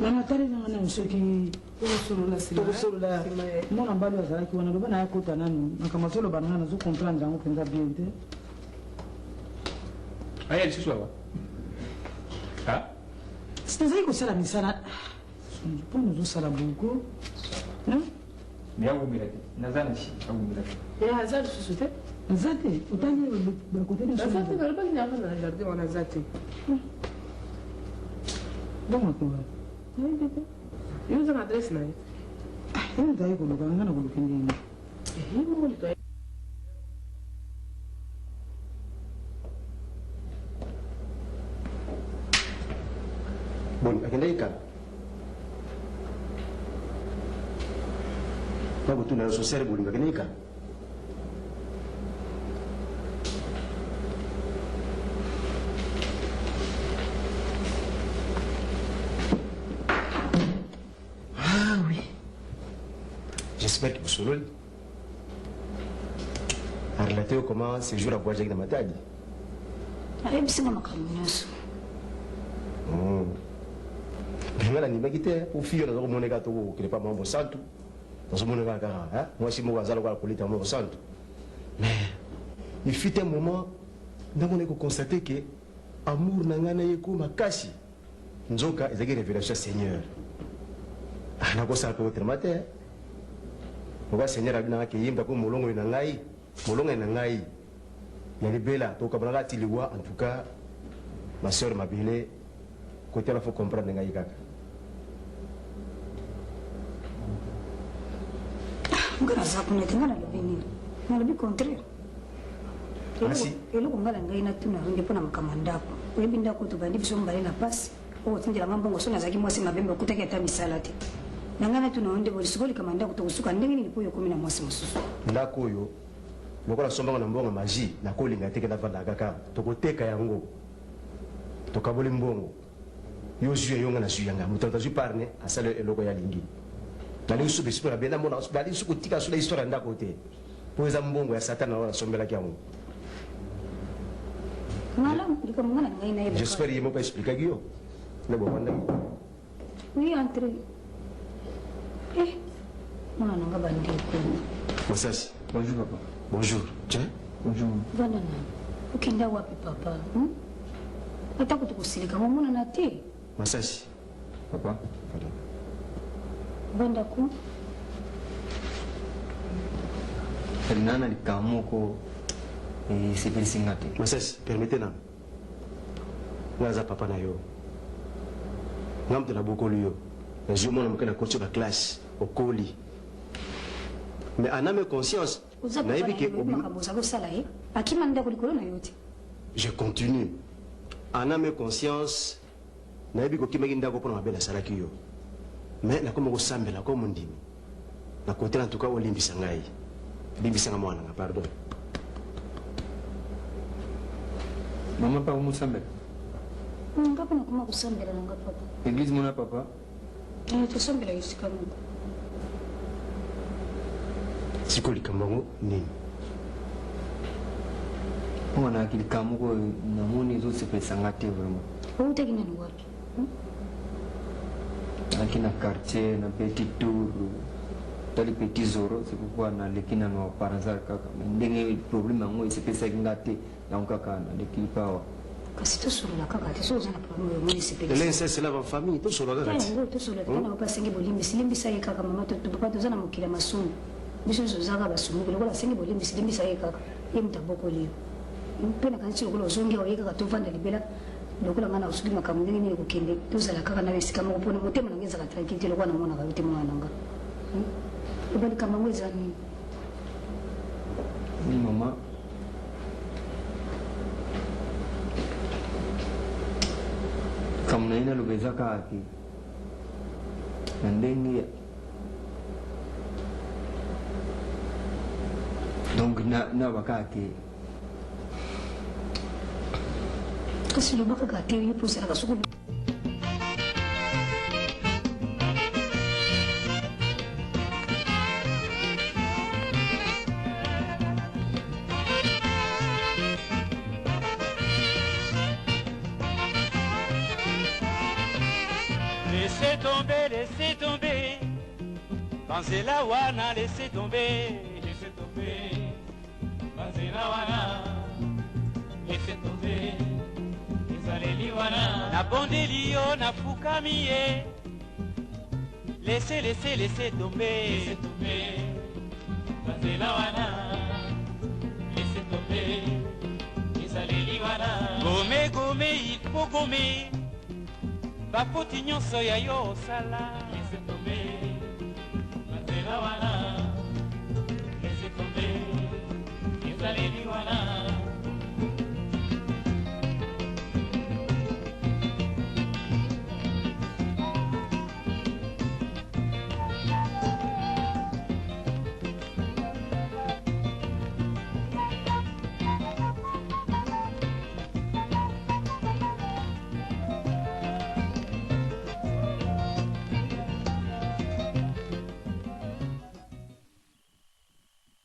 mama tali nanga nanu soki okosolola tokosolola mwana mbali azalaki wana loba naye akota nanu makambo azoloba nanga nazokomprendre yango mpenza bien te aya lisusu awa sinazali kosala misala mpo nozosala boko mais awumela te naza na shi awumela te aza lisusu te aza te otangi bakote aza te balobaki nanga na jardin wana aza te bongokoba yo ozanga adresse na ye ene taye koluka nga na koluki ndenge Bon, akendeki kala nabotuna yo sosere bolingo akendeki kala j'espère que vous sololi a relaté comment ce jour à voyage avec la matadi ayebisinga makambo nyonso nga nandimaki te po fille naza komoneka tokokele pa mambo santu nazomoneka kaka mwasi moko aza lokola kolita mambo santu mais il fut un moment ndango koconstate ke amour na ngai na ye ko makasi nzoka ezalaki révélation ya seigneur nakosala mpe kotelema te lokola seigneur abinanga keyimba mpo molongo na ngai molongo na ngai ya libela tokabonaka ti liwa en tout cas ma sœur mabele côté la faut comprendre ngai kaka nga naza kuna te nga nalobi nini nalobi contraire eloko nga na ngai natuna ronge mpo na makambo ya ndako oyebi ndako tobandi biso mibale na pasi oyo otindelanga mbongo so nazalaki mwasi mabembe okutaki ata misala te na ngai natuna onde bolisuka olikama ndako tokosuka ndenge nini mpo oyo okomi na mwasi mosusu ndako oyo lokola sombanga na mbongo magie nakolinga teke navandaka kaka tokoteka yango tokaboli mbongo yo zwi yo nga na zwi yanga moto atazwi parne asala eloko ya lingi nalingi su besipo na benda mona balingi su kotika so na histoire ya ndako te mpo eza mbongo ya satana oyo nasombelaki yango likambo nga na ngai nayeba j'espère ye moko explikaki yo nde bovandaki oui entre mwana nanga bandeko masasi Bonjour papa. bonjour tiens Bonjour. vanda nani okenda wapi papa atako tokosilika momonana te masasi Papa. vandako Nana likamoko sepelisinga te. masasi permettez nam nga aza papa na yo nga moto nabokoli yo nazwi omona moke na koti yo baklasse okoli mais en âme et conscience nayebi ke makambo oza kosala ye akima ndako likolo na yo te je continue en âme et conscience nayebi kokimaki ndako mpona mabe nasalaki yo mais nakoma kosambela ko mondimi nakotela en tout cas olimbisa ngai limbisanga mwana nga pardon Mama pa umusambela. nga mpo nakoma kosambela nanga papa Église mona papa. tosambela esika moko siko likambo yango nini Mpo na likamoko namoni ezosepelisanga te vraiment. outaki nani wapi Naleki na quartier na petit tour tali petit zoro c'est pourquoi naleki nano paranzar kaka ndenge problème yango esepelisaki nga te yango kaka naleki pawa kasi tosolola kaka te so oza na problème oyo omoni sepeli l'inceste na bafamille tosolola kaka ti yango tosolola te tana basengi bolimbisi limbisa ye kaka mama papa toza na mokili ya masumu biso nyonso ozaka basumuki lokola asengi bolimbisi limbisa ye kaka ye moto abokoli yo mpe nakanisi lokola ozongi awa ye kaka tovanda libela lokola ngai na osoki makambo ndenge nini kokende tozala kaka na esika moko mpona motema nange ezaka tranquille te lokola namonaka yo te mwana nanga loba likambo yango eza nini mama kamna ina loba eza kaka te na ndenge donc naba kaka te kasi loba kaka te ye mpo osalaka soko Laissez tomber, Banzela wana, laissez tomber, Banzela wana, laissez tomber, Ezaleli wana, na bondeli yo na fukami ye, laissez tomber, Banzela wana, laissez tomber, Ezaleli wana, gome, il faut gommer. Bafoti nyonso ya yo osala, laissez tomber, Banzela wana.